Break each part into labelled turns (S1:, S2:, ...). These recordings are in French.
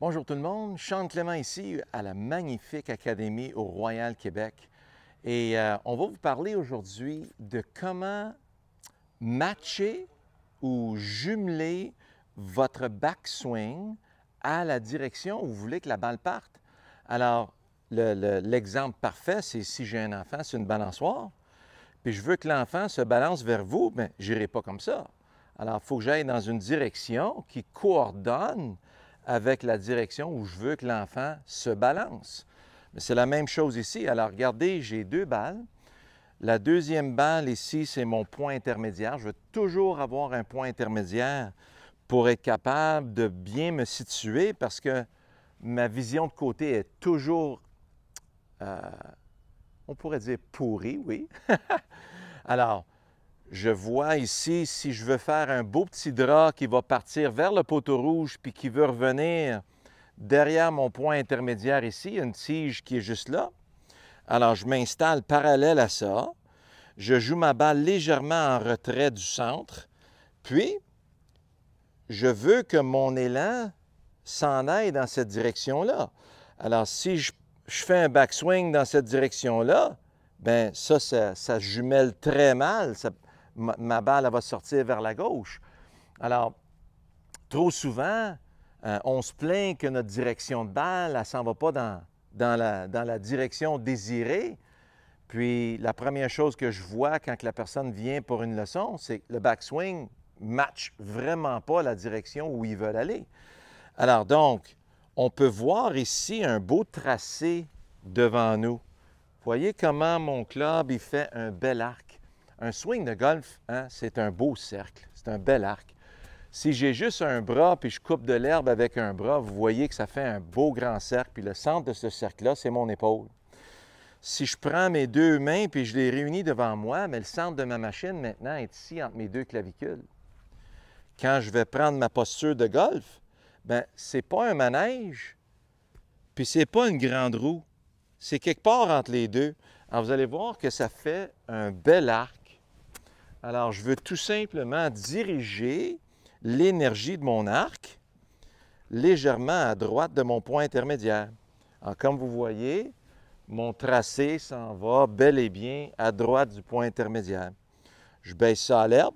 S1: Bonjour tout le monde, Sean Clément ici à la magnifique Académie au Royal Québec. Et on va vous parler aujourd'hui de comment matcher ou jumeler votre backswing à la direction où vous voulez que la balle parte. Alors, l'exemple parfait, c'est si j'ai un enfant sur une balançoire, puis je veux que l'enfant se balance vers vous, bien, je n'irai pas comme ça. Alors, il faut que j'aille dans une direction qui coordonne avec la direction où je veux que l'enfant se balance. Mais c'est la même chose ici. Alors, regardez, j'ai deux balles. La deuxième balle ici, c'est mon point intermédiaire. Je veux toujours avoir un point intermédiaire pour être capable de bien me situer parce que ma vision de côté est toujours, on pourrait dire pourrie, oui. Alors, je vois ici, si je veux faire un beau petit drap qui va partir vers le poteau rouge puis qui veut revenir derrière mon point intermédiaire ici, il y a une tige qui est juste là. Alors, je m'installe parallèle à ça. Je joue ma balle légèrement en retrait du centre. Puis, je veux que mon élan s'en aille dans cette direction-là. Alors, si je fais un backswing dans cette direction-là, bien, ça jumelle très mal. Ma balle, elle va sortir vers la gauche. Alors, trop souvent, on se plaint que notre direction de balle, elle ne s'en va pas dans la direction désirée. Puis, la première chose que je vois quand la personne vient pour une leçon, c'est que le backswing ne matche vraiment pas la direction où ils veulent aller. Alors donc, on peut voir ici un beau tracé devant nous. Voyez comment mon club, il fait un bel arc. Un swing de golf, hein, c'est un beau cercle, c'est un bel arc. Si j'ai juste un bras puis je coupe de l'herbe avec un bras, vous voyez que ça fait un beau grand cercle. Puis le centre de ce cercle-là, c'est mon épaule. Si je prends mes deux mains puis je les réunis devant moi, mais le centre de ma machine maintenant est ici entre mes deux clavicules. Quand je vais prendre ma posture de golf, bien, c'est pas un manège, puis c'est pas une grande roue. C'est quelque part entre les deux. Alors, vous allez voir que ça fait un bel arc. Alors, je veux tout simplement diriger l'énergie de mon arc légèrement à droite de mon point intermédiaire. Alors, comme vous voyez, mon tracé s'en va bel et bien à droite du point intermédiaire. Je baisse ça à l'herbe.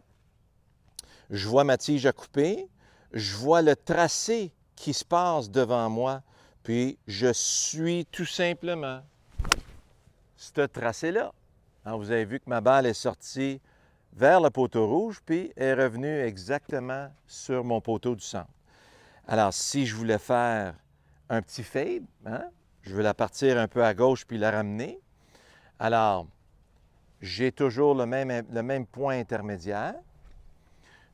S1: Je vois ma tige à couper. Je vois le tracé qui se passe devant moi. Puis, je suis tout simplement ce tracé-là. Alors, vous avez vu que ma balle est sortie vers le poteau rouge, puis est revenue exactement sur mon poteau du centre. Alors, si je voulais faire un petit fade, hein, je veux la partir un peu à gauche puis la ramener. Alors, j'ai toujours le même point intermédiaire.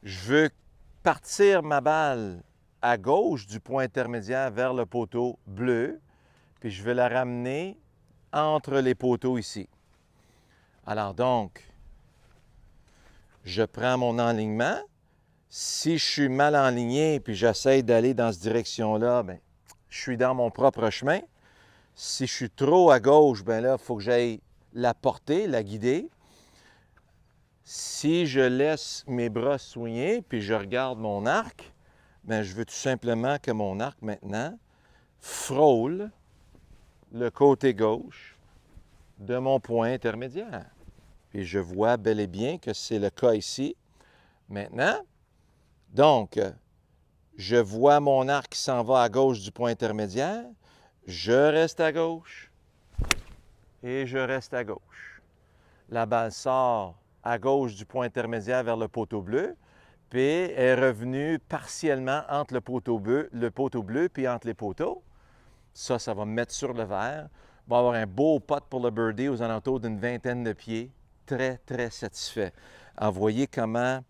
S1: Je veux partir ma balle à gauche du point intermédiaire vers le poteau bleu, puis je vais la ramener entre les poteaux ici. Alors donc, je prends mon enlignement. Si je suis mal enligné puis j'essaie d'aller dans cette direction-là, bien, je suis dans mon propre chemin. Si je suis trop à gauche, bien là, il faut que j'aille la porter, la guider. Si je laisse mes bras soigner puis je regarde mon arc, bien, je veux tout simplement que mon arc maintenant frôle le côté gauche de mon point intermédiaire. Puis je vois bel et bien que c'est le cas ici. Maintenant, donc, je vois mon arc qui s'en va à gauche du point intermédiaire. Je reste à gauche et je reste à gauche. La balle sort à gauche du point intermédiaire vers le poteau bleu, puis est revenue partiellement entre le poteau bleu puis entre les poteaux. Ça va me mettre sur le verre. On va avoir un beau putt pour le birdie aux alentours d'une vingtaine de pieds. Très, très satisfait. Alors, voyez comment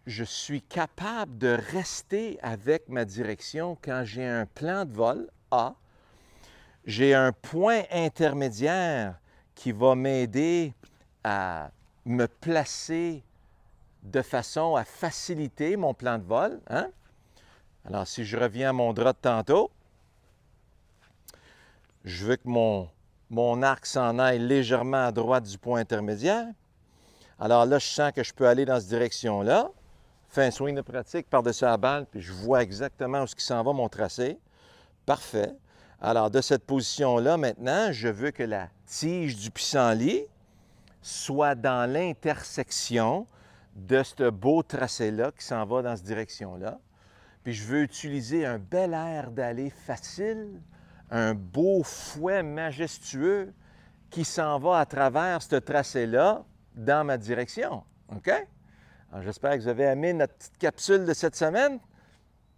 S1: je suis capable de rester avec ma direction quand j'ai un plan de vol A. J'ai un point intermédiaire qui va m'aider à me placer de façon à faciliter mon plan de vol. Hein? Alors, si je reviens à mon drap de tantôt, je veux que mon arc s'en aille légèrement à droite du point intermédiaire. Alors là, je sens que je peux aller dans cette direction-là. fais un swing de pratique par-dessus la balle, puis je vois exactement où s'en va mon tracé. Parfait. Alors, de cette position-là, maintenant, je veux que la tige du pissenlit soit dans l'intersection de ce beau tracé-là qui s'en va dans cette direction-là. Puis je veux utiliser un bel air d'aller facile, un beau fouet majestueux qui s'en va à travers ce tracé-là dans ma direction. OK? Alors, j'espère que vous avez aimé notre petite capsule de cette semaine.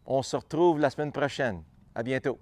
S1: On se retrouve la semaine prochaine. À bientôt.